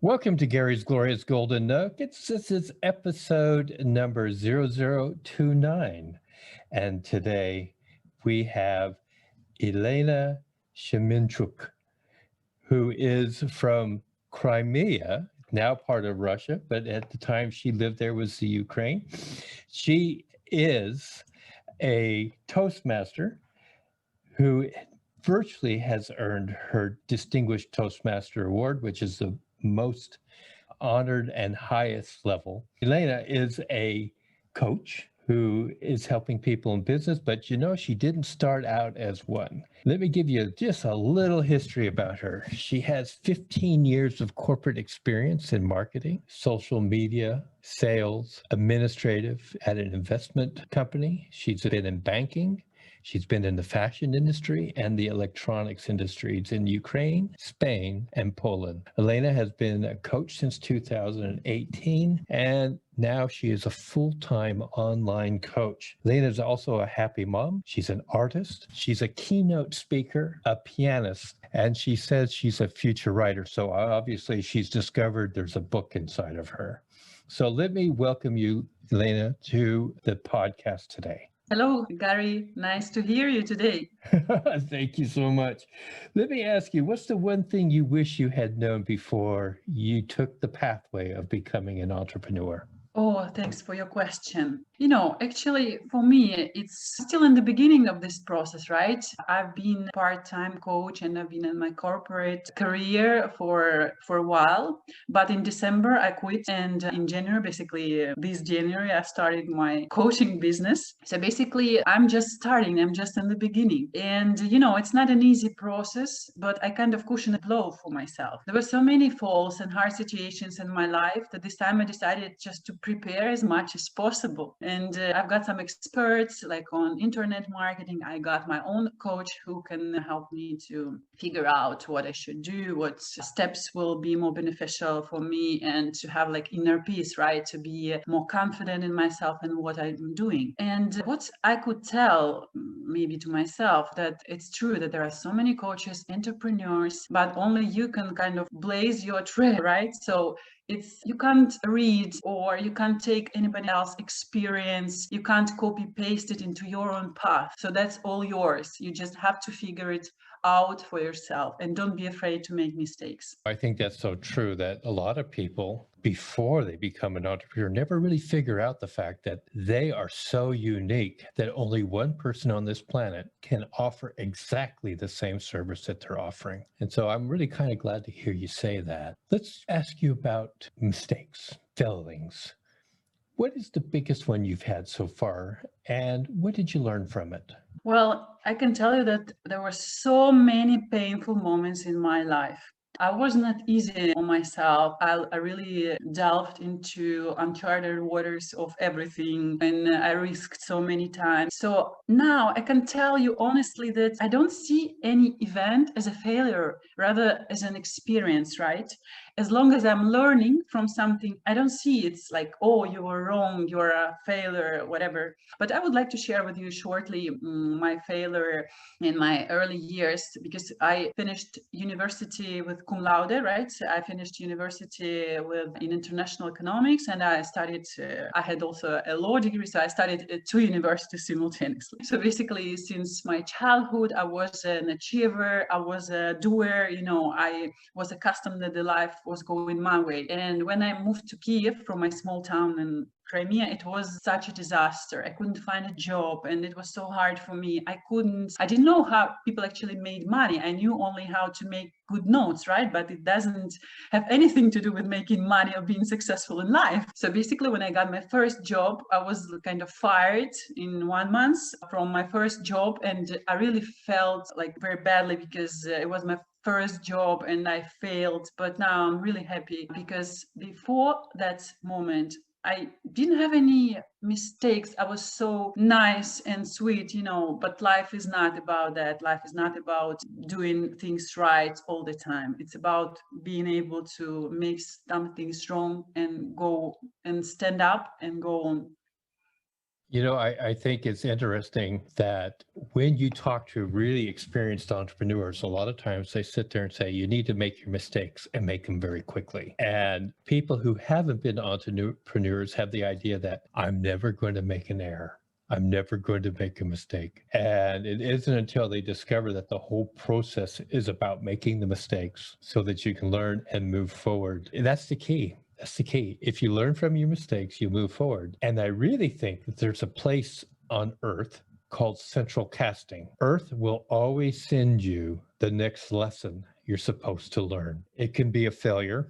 Welcome to Gary's Glorious Golden Nuggets. This is episode number 0029. And today we have Elena Semenchuk, who is from Crimea, now part of Russia, but at the time she lived there was the Ukraine. She is a Toastmaster who virtually has earned her Distinguished Toastmaster Award, which is the most honored and highest level. Elena is a coach who is helping people in business, but she didn't start out as one. Let me give you just a little history about her. She has 15 years of corporate experience in marketing, social media, sales, administrative at an investment company. She's been in banking. She's been in the fashion industry and the electronics industries in Ukraine, Spain, and Poland. Elena has been a coach since 2018, and now she is a full-time online coach. Elena is also a happy mom. She's an artist. She's a keynote speaker, a pianist, and she says she's a future writer. So obviously she's discovered there's a book inside of her. So let me welcome you, Elena, to the podcast today. Hello, Gary. Nice to hear you today. Thank you so much. Let me ask you, what's the one thing you wish you had known before you took the pathway of becoming an entrepreneur? Oh, thanks for your question. Actually, for me, it's still in the beginning of this process, right? I've been part-time coach and I've been in my corporate career for a while. But in December, I quit. And in January, basically this January, I started my coaching business. So basically, I'm just starting. I'm just in the beginning. And, it's not an easy process, but I kind of cushion a blow for myself. There were so many falls and hard situations in my life that this time I decided just to prepare as much as possible. And I've got some experts like on internet marketing. I got my own coach who can help me to figure out what I should do, what steps will be more beneficial for me, and to have like inner peace, right? To be more confident in myself and what I'm doing. And what I could tell maybe to myself that it's true that there are so many coaches, entrepreneurs, but only you can kind of blaze your trail, right? So you can't read or you can't take anybody else's experience. You can't copy paste it into your own path. So that's all yours. You just have to figure it out for yourself and don't be afraid to make mistakes. I think that's so true that a lot of people, before they become an entrepreneur, never really figure out the fact that they are so unique that only one person on this planet can offer exactly the same service that they're offering. And so I'm really kind of glad to hear you say that. Let's ask you about mistakes, failings. What is the biggest one you've had so far, and what did you learn from it? Well, I can tell you that there were so many painful moments in my life. I was not easy on myself. I really delved into uncharted waters of everything and I risked so many times. So now I can tell you honestly that I don't see any event as a failure, rather as an experience, right? As long as I'm learning from something, I don't see it's like, oh, you were wrong, you're a failure, whatever. But I would like to share with you shortly my failure in my early years, because I finished university with cum laude, right? I finished university in international economics, and I studied. I had also a law degree, so I studied at two universities simultaneously. So basically, since my childhood, I was an achiever. I was a doer. I was accustomed that the life was going my way. And when I moved to Kiev from my small town in Crimea, it was such a disaster. I couldn't find a job and it was so hard for me. I didn't know how people actually made money. I knew only how to make good notes, right? But it doesn't have anything to do with making money or being successful in life. So basically, when I got my first job, I was kind of fired in 1 month from my first job. And I really felt like very badly because it was my first job and I failed. But now I'm really happy because before that moment, I didn't have any mistakes. I was so nice and sweet, but life is not about that. Life is not about doing things right all the time. It's about being able to make something strong and go and stand up and go on. I think it's interesting that when you talk to really experienced entrepreneurs, a lot of times they sit there and say, you need to make your mistakes and make them very quickly. And people who haven't been entrepreneurs have the idea that I'm never going to make an error. I'm never going to make a mistake. And it isn't until they discover that the whole process is about making the mistakes so that you can learn and move forward. And that's the key. That's the key. If you learn from your mistakes, you move forward. And I really think that there's a place on Earth called central casting. Earth will always send you the next lesson you're supposed to learn. It can be a failure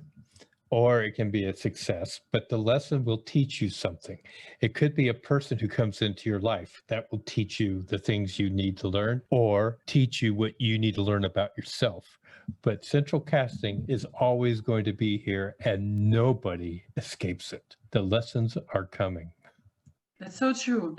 or it can be a success, but the lesson will teach you something. It could be a person who comes into your life that will teach you the things you need to learn or teach you what you need to learn about yourself. But central casting is always going to be here and nobody escapes it. The lessons are coming. That's so true.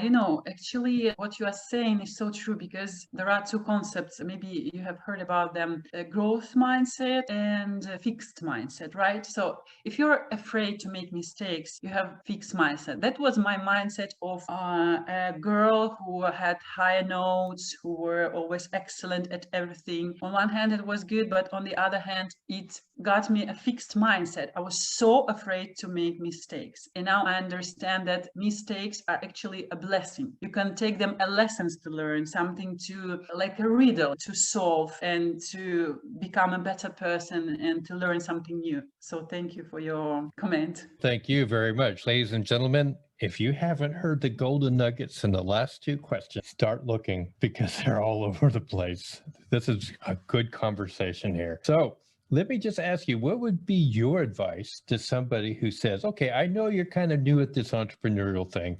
Actually, what you are saying is so true because there are two concepts. Maybe you have heard about them: a growth mindset and a fixed mindset, right? So if you're afraid to make mistakes, you have fixed mindset. That was my mindset of a girl who had high notes, who were always excellent at everything. On one hand, it was good, but on the other hand, it got me a fixed mindset. I was so afraid to make mistakes. And now I understand that mistakes are actually a blessing. You can take them as lessons to learn, something to, like a riddle to solve and to become a better person and to learn something new. So thank you for your comment. Thank you very much. Ladies and gentlemen, if you haven't heard the golden nuggets in the last two questions, start looking because they're all over the place. This is a good conversation here. So let me just ask you, what would be your advice to somebody who says, okay, I know you're kind of new at this entrepreneurial thing.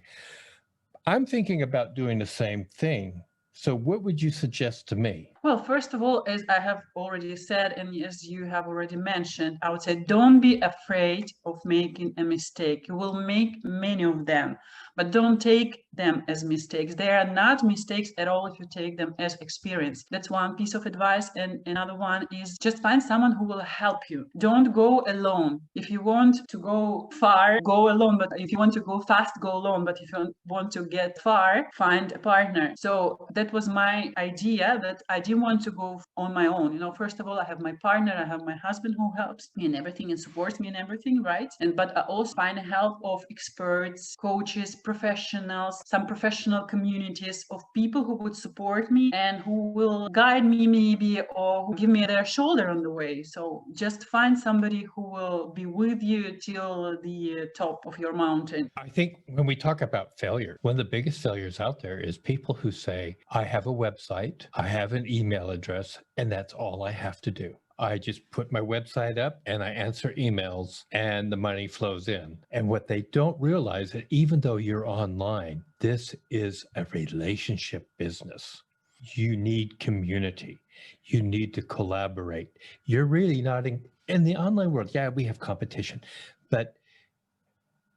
I'm thinking about doing the same thing. So what would you suggest to me? Well, first of all, as I have already said, and as you have already mentioned, I would say don't be afraid of making a mistake. You will make many of them, but don't take them as mistakes. They are not mistakes at all if you take them as experience. That's one piece of advice. And another one is just find someone who will help you. Don't go alone. If you want to go far, go alone. But if you want to go fast, go alone. But if you want to get far, find a partner. So that was my idea, that I didn't want to go on my own. First of all, I have my partner, I have my husband who helps me in everything and supports me in everything, right? But I also find help of experts, coaches, professionals, some professional communities of people who would support me and who will guide me maybe, or who give me their shoulder on the way. So just find somebody who will be with you till the top of your mountain. I think when we talk about failure, one of the biggest failures out there is people who say, I have a website, I have an email address, and that's all I have to do. I just put my website up and I answer emails and the money flows in. And what they don't realize that even though you're online, this is a relationship business. You need community. You need to collaborate. You're really not in the online world. Yeah, we have competition, but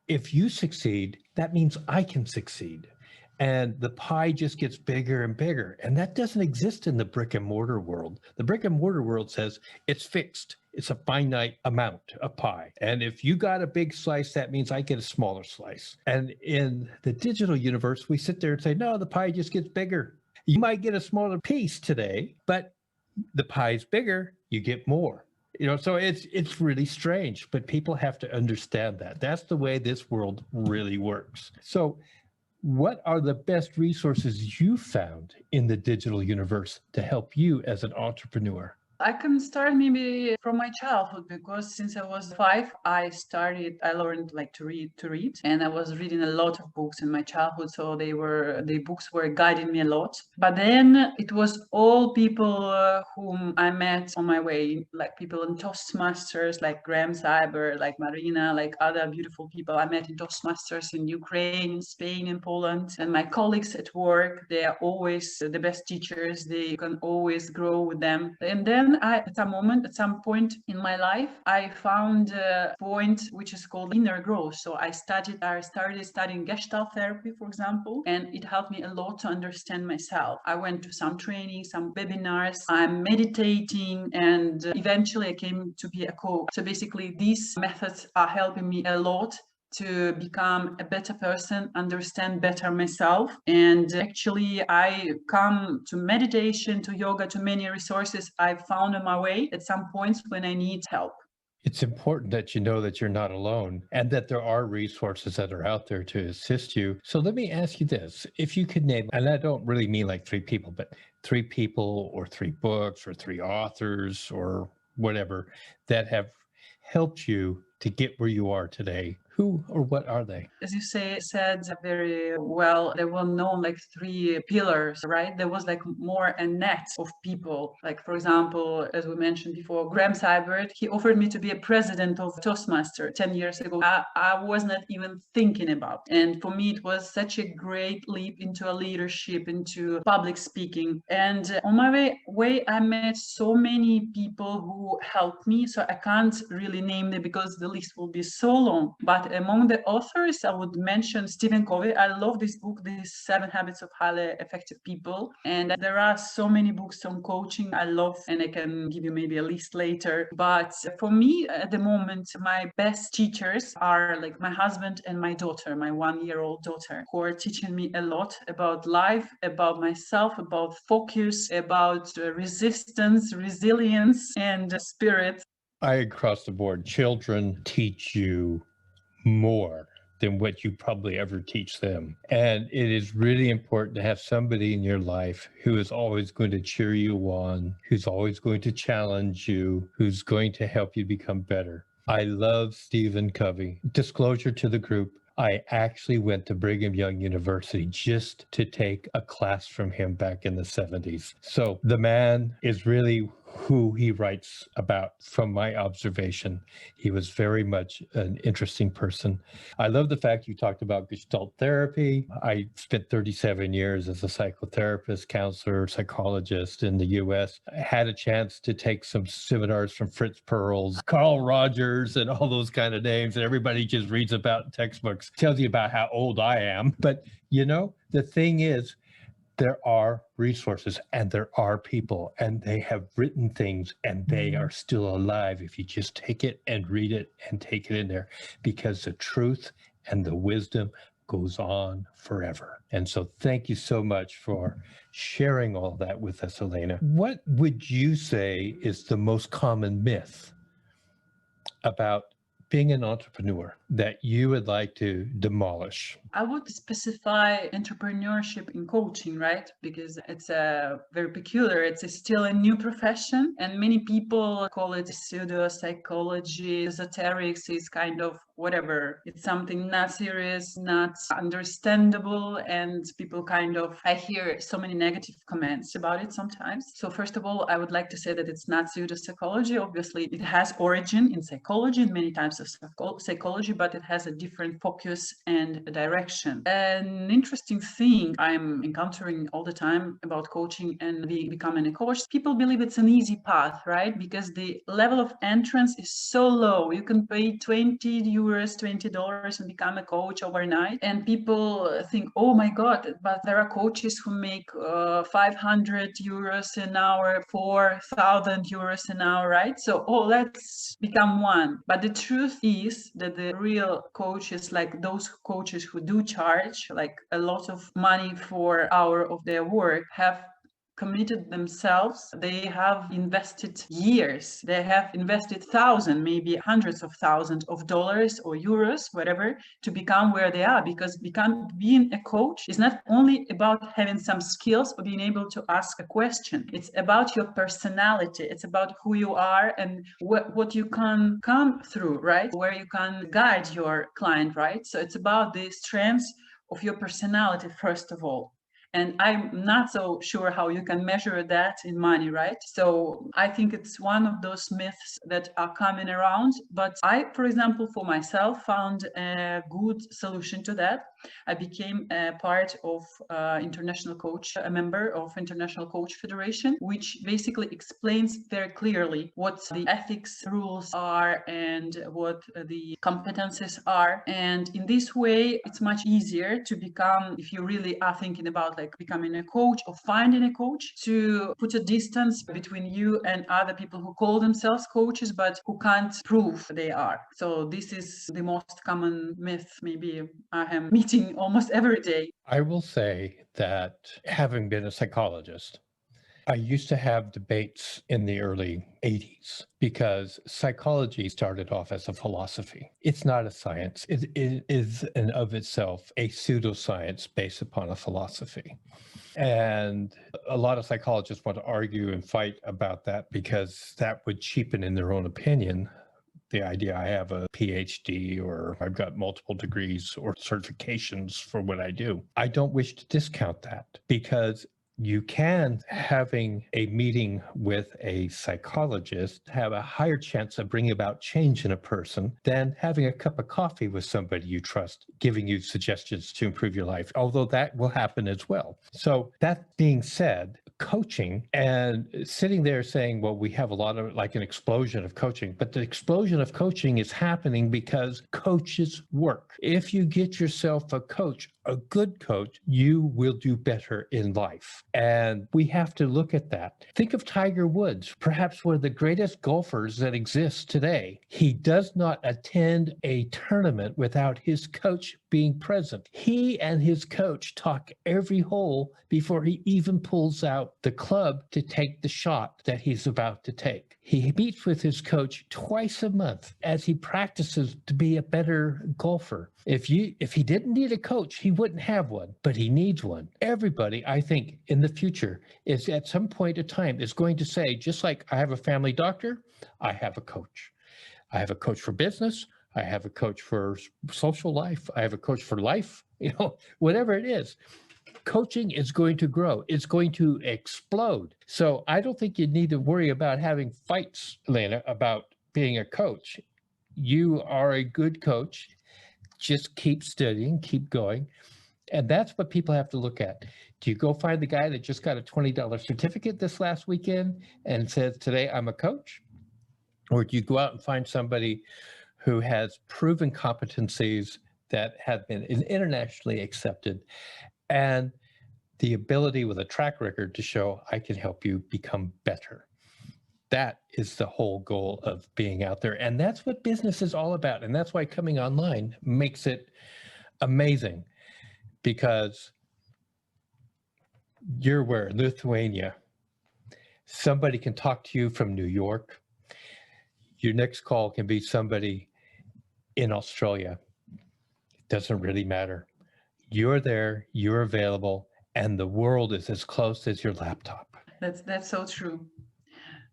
if you succeed, that means I can succeed. And the pie just gets bigger and bigger. And that doesn't exist in the brick and mortar world. The brick and mortar world says it's fixed. It's a finite amount of pie. And if you got a big slice, that means I get a smaller slice. And in the digital universe, we sit there and say, no, the pie just gets bigger. You might get a smaller piece today, but the pie's bigger, you get more. So it's really strange, but people have to understand that. That's the way this world really works. So what are the best resources you found in the digital universe to help you as an entrepreneur? I can start maybe from my childhood, because since I was 5, I learned like to read, and I was reading a lot of books in my childhood. So the books were guiding me a lot. But then it was all people whom I met on my way, like people in Toastmasters, like Graham Cyber, like Marina, like other beautiful people I met in Toastmasters in Ukraine, in Spain, in Poland. And my colleagues at work, they are always the best teachers. They can always grow with them. And then at some point in my life, I found a point which is called inner growth. So I started studying Gestalt therapy, for example, and it helped me a lot to understand myself. I went to some training, some webinars, I'm meditating, and eventually I came to be a coach. So basically these methods are helping me a lot to become a better person, understand better myself. And actually, I come to meditation, to yoga, to many resources I found on my way at some points when I need help. It's important that you know that you're not alone and that there are resources that are out there to assist you. So let me ask you this. If you could name, and I don't really mean like three people, but three people or three books or three authors or whatever that have helped you to get where you are today, who or what are they? As you said very well, there were known like three pillars, right? There was like more a net of people. Like, for example, as we mentioned before, Graham Seibert, he offered me to be a president of Toastmaster 10 years ago. I was not even thinking about. And for me, it was such a great leap into a leadership, into public speaking. And on my way, I met so many people who helped me. So I can't really name them because the list will be so long. But among the authors, I would mention Stephen Covey. I love this book, These 7 Habits of Highly Effective People. And there are so many books on coaching I love, and I can give you maybe a list later. But for me, at the moment, my best teachers are like my husband and my daughter, my 1-year-old daughter, who are teaching me a lot about life, about myself, about focus, about resistance, resilience, and spirit. I across the board, children teach you more than what you probably ever teach them. And it is really important to have somebody in your life who is always going to cheer you on, who's always going to challenge you, who's going to help you become better. I love Stephen Covey. Disclosure to the group, I actually went to Brigham Young University just to take a class from him back in the 70s. So the man is really who he writes about from my observation. He was very much an interesting person. I love the fact you talked about Gestalt therapy. I spent 37 years as a psychotherapist, counselor, psychologist in the US. I had a chance to take some seminars from Fritz Perls, Carl Rogers, and all those kind of names. And everybody just reads about textbooks, tells you about how old I am. But you know, the thing is, there are resources and there are people and they have written things and they are still alive if you just take it and read it and take it in there, because the truth and the wisdom goes on forever. And so thank you so much for sharing all that with us, Elena. What would you say is the most common myth about being an entrepreneur that you would like to demolish? I would specify entrepreneurship in coaching, right? Because it's a very peculiar, it's still a new profession, and many people call it pseudo psychology, esoterics is kind of whatever. It's something not serious, not understandable, and people kind of, I hear so many negative comments about it sometimes. So first of all, I would like to say that it's not pseudo psychology. Obviously, it has origin in psychology, in many types of psychology, but it has a different focus and direction. An interesting thing I'm encountering all the time about coaching and becoming a coach, people believe it's an easy path, right? Because the level of entrance is so low. You can pay $20 and become a coach overnight. And people think, oh my God, but there are coaches who make 500 euros an hour, 4,000 euros an hour, right? So, let's become one. But the truth is that the real coaches, like those coaches who do charge like a lot of money for hour of their work, have committed themselves. They have invested years. They have invested thousands, maybe hundreds of thousands of dollars or euros, whatever, to become where they are. Because being a coach is not only about having some skills or being able to ask a question. It's about your personality. It's about who you are and what you can come through, right? Where you can guide your client, right? So it's about the strengths of your personality, first of all. And I'm not so sure how you can measure that in money, right? So I think it's one of those myths that are coming around. But I, for example, for myself, found a good solution to that. I became a part of international coach, a member of International Coach Federation, which basically explains very clearly what the ethics rules are and what the competences are. And in this way, it's much easier to become, if you really are thinking about like becoming a coach or finding a coach, to put a distance between you and other people who call themselves coaches but who can't prove they are. So this is the most common myth maybe I am meeting almost every day. I will say that having been a psychologist, I used to have debates in the early 80s because psychology started off as a philosophy. It's not a science. It is in of itself a pseudoscience based upon a philosophy. And a lot of psychologists want to argue and fight about that because that would cheapen, in their own opinion, the idea I have a PhD or I've got multiple degrees or certifications for what I do. I don't wish to discount that because you can, having a meeting with a psychologist, have a higher chance of bringing about change in a person than having a cup of coffee with somebody you trust, giving you suggestions to improve your life, although that will happen as well. So that being said, coaching and sitting there saying, well, we have a lot of like an explosion of coaching, but the explosion of coaching is happening because coaches work. If you get yourself a coach, a good coach, you will do better in life. And we have to look at that. Think of Tiger Woods, perhaps one of the greatest golfers that exists today. He does not attend a tournament without his coach being present. He and his coach talk every hole before he even pulls out the club to take the shot that he's about to take. He meets with his coach twice a month as he practices to be a better golfer. If he didn't need a coach, he wouldn't have one, but he needs one. Everybody, I think, in the future is at some point in time is going to say, just like I have a family doctor, I have a coach. I have a coach for business. I have a coach for social life. I have a coach for life, whatever it is. Coaching is going to grow. It's going to explode. So I don't think you need to worry about having fights, Elena, about being a coach. You are a good coach. Just keep studying, keep going. And that's what people have to look at. Do you go find the guy that just got a $20 certificate this last weekend and says, today I'm a coach? Or do you go out and find somebody who has proven competencies that have been internationally accepted and the ability with a track record to show I can help you become better? That is the whole goal of being out there. And that's what business is all about. And that's why coming online makes it amazing, because you're where? Lithuania. Somebody can talk to you from New York. Your next call can be somebody in Australia. It doesn't really matter. You're there, you're available, and the world is as close as your laptop. That's so true.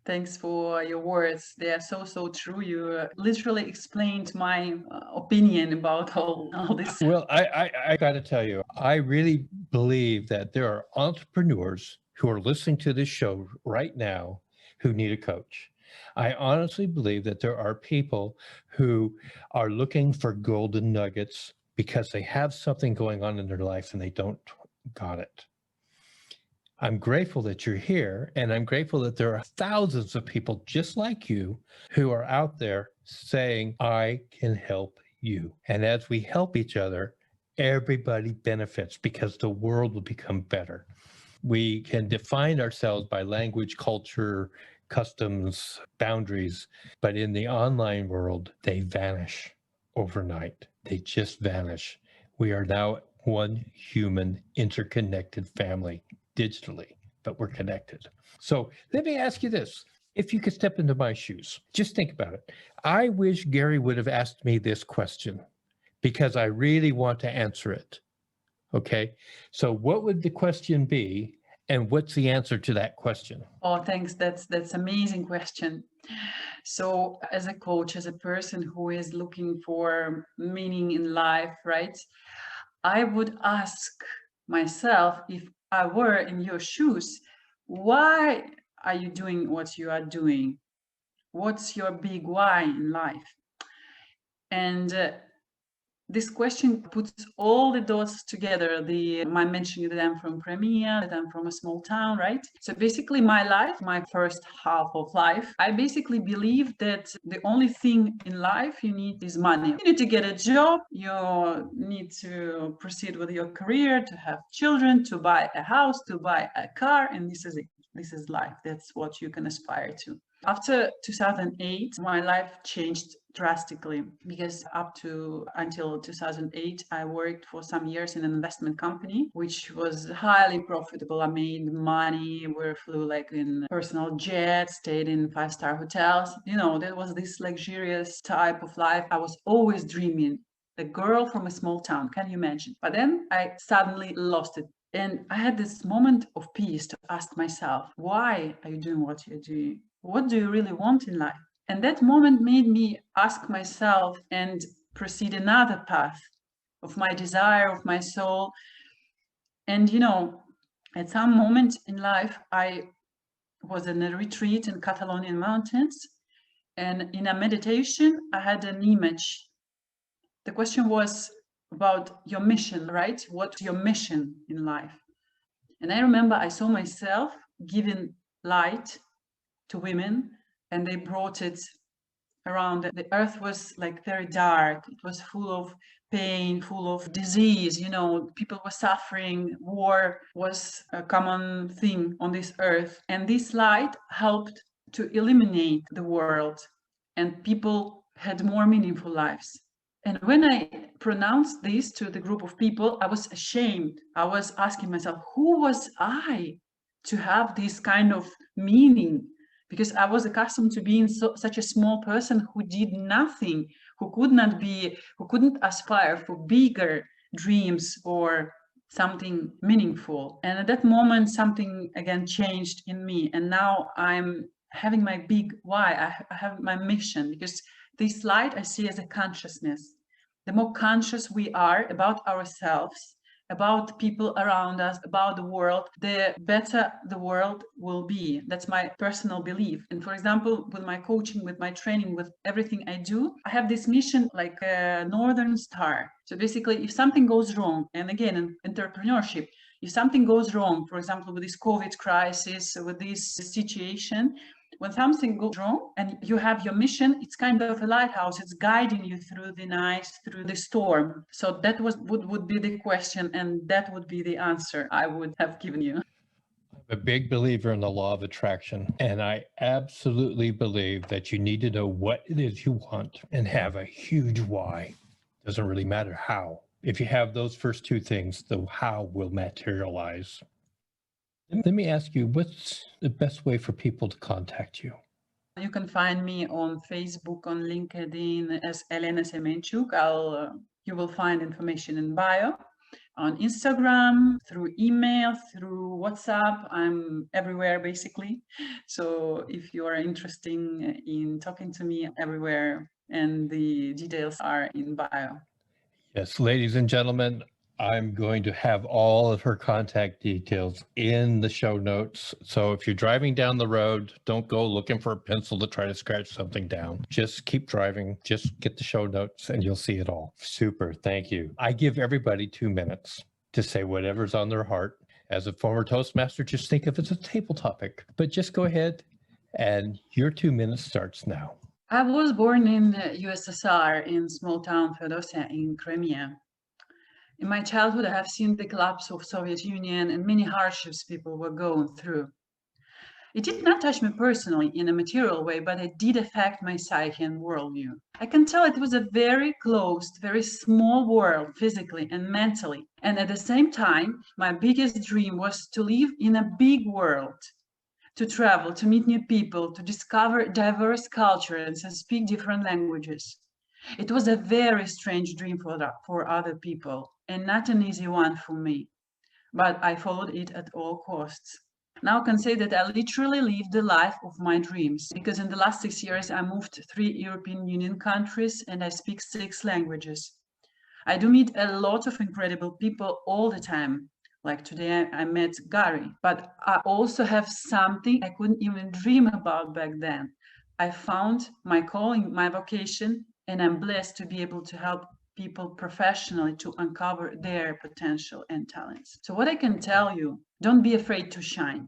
Thanks for your words. They are so true. You literally explained my opinion about all this. Well, I got to tell you, I really believe that there are entrepreneurs who are listening to this show right now who need a coach. I honestly believe that there are people who are looking for golden nuggets because they have something going on in their life and they don't got it. I'm grateful that you're here, and I'm grateful that there are thousands of people just like you who are out there saying, I can help you. And as we help each other, everybody benefits because the world will become better. We can define ourselves by language, culture, customs, boundaries, but in the online world, they vanish overnight. They just vanish. We are now one human interconnected family digitally, but we're connected. So let me ask you this. If you could step into my shoes, just think about it. I wish Gary would have asked me this question because I really want to answer it. Okay. So what would the question be? And what's the answer to that question? Oh, thanks. That's amazing question. So as a coach, as a person who is looking for meaning in life, right? I would ask myself, if I were in your shoes, why are you doing what you are doing? What's your big why in life? And This question puts all the dots together. My mentioning that I'm from Crimea, that I'm from a small town, right? So basically my life, my first half of life, I basically believe that the only thing in life you need is money. You need to get a job, you need to proceed with your career, to have children, to buy a house, to buy a car, and this is it. This is life. That's what you can aspire to. After 2008, my life changed drastically because until 2008, I worked for some years in an investment company, which was highly profitable. I made money. We flew like in personal jets, stayed in 5-star hotels. That was this luxurious type of life I was always dreaming. A girl from a small town, can you imagine? But then I suddenly lost it. And I had this moment of peace to ask myself, why are you doing what you're doing? What do you really want in life? And that moment made me ask myself and proceed another path of my desire, of my soul. And, at some moment in life, I was in a retreat in Catalonian mountains. And in a meditation, I had an image. The question was about your mission, right? What's your mission in life? And I remember I saw myself giving light to women, and they brought it around. The earth was like very dark. It was full of pain, full of disease. People were suffering. War was a common thing on this earth. And this light helped to eliminate the world, and people had more meaningful lives. And when I pronounced this to the group of people, I was ashamed. I was asking myself, who was I to have this kind of meaning? Because I was accustomed to being such a small person who did nothing, who couldn't aspire for bigger dreams or something meaningful. And at that moment, something again changed in me. And now I'm having my big why. I have my mission, because this light I see as a consciousness. The more conscious we are about ourselves, about people around us, about the world, the better the world will be. That's my personal belief. And for example, with my coaching, with my training, with everything I do, I have this mission like a northern star. So basically, if something goes wrong, and again, in entrepreneurship, if something goes wrong, for example, with this COVID crisis, with this situation, when something goes wrong and you have your mission, it's kind of a lighthouse. It's guiding you through the night, through the storm. So that would be the question, and that would be the answer I would have given you. I'm a big believer in the law of attraction, and I absolutely believe that you need to know what it is you want and have a huge why. Doesn't really matter how. If you have those first two things, the how will materialize. Let me ask you, what's the best way for people to contact you? You can find me on Facebook, on LinkedIn as Elena Semenchuk. You will find information in bio. On Instagram, through email, through WhatsApp. I'm everywhere basically. So if you are interested in talking to me, everywhere, and the details are in bio. Yes, ladies and gentlemen, I'm going to have all of her contact details in the show notes. So if you're driving down the road, don't go looking for a pencil to try to scratch something down. Just keep driving, just get the show notes and you'll see it all. Super, thank you. I give everybody 2 minutes to say whatever's on their heart. As a former Toastmaster, just think of it as a table topic, but just go ahead and your 2 minutes starts now. I was born in USSR in small town Feodosia in Crimea. In my childhood, I have seen the collapse of Soviet Union and many hardships people were going through. It did not touch me personally in a material way, but it did affect my psyche and worldview. I can tell it was a very closed, very small world physically and mentally. And at the same time, my biggest dream was to live in a big world, to travel, to meet new people, to discover diverse cultures and speak different languages. It was a very strange dream for other people and not an easy one for me, but I followed it at all costs. Now I can say that I literally lived the life of my dreams, because in the last 6 years I moved to 3 European Union countries and I speak 6 languages. I do meet a lot of incredible people all the time. Like today I met Gary, but I also have something I couldn't even dream about back then. I found my calling, my vocation, and I'm blessed to be able to help people professionally to uncover their potential and talents. So what I can tell you, don't be afraid to shine.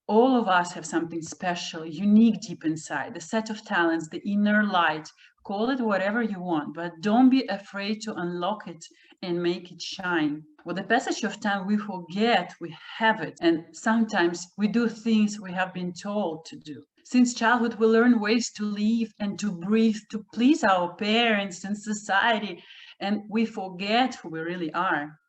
All of us have something special, unique deep inside, the set of talents, the inner light. Call it whatever you want, but don't be afraid to unlock it and make it shine. With the passage of time, we forget we have it, and sometimes we do things we have been told to do. Since childhood, we learn ways to live and to breathe, to please our parents and society, and we forget who we really are.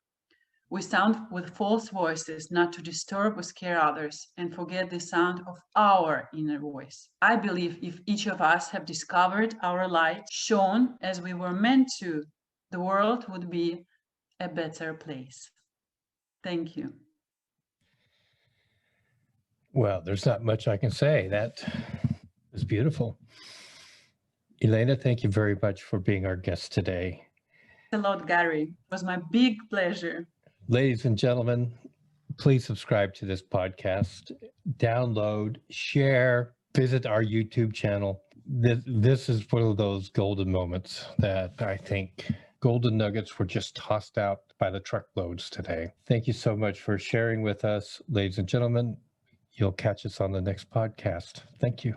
We sound with false voices not to disturb or scare others and forget the sound of our inner voice. I believe if each of us have discovered our light, shone as we were meant to, the world would be a better place. Thank you. Well, there's not much I can say. That is beautiful. Elena, thank you very much for being our guest today. Thanks a lot, Gary. It was my big pleasure. Ladies and gentlemen, please subscribe to this podcast, download, share, visit our YouTube channel. This is one of those golden moments that I think golden nuggets were just tossed out by the truckloads today. Thank you so much for sharing with us, ladies and gentlemen. You'll catch us on the next podcast. Thank you.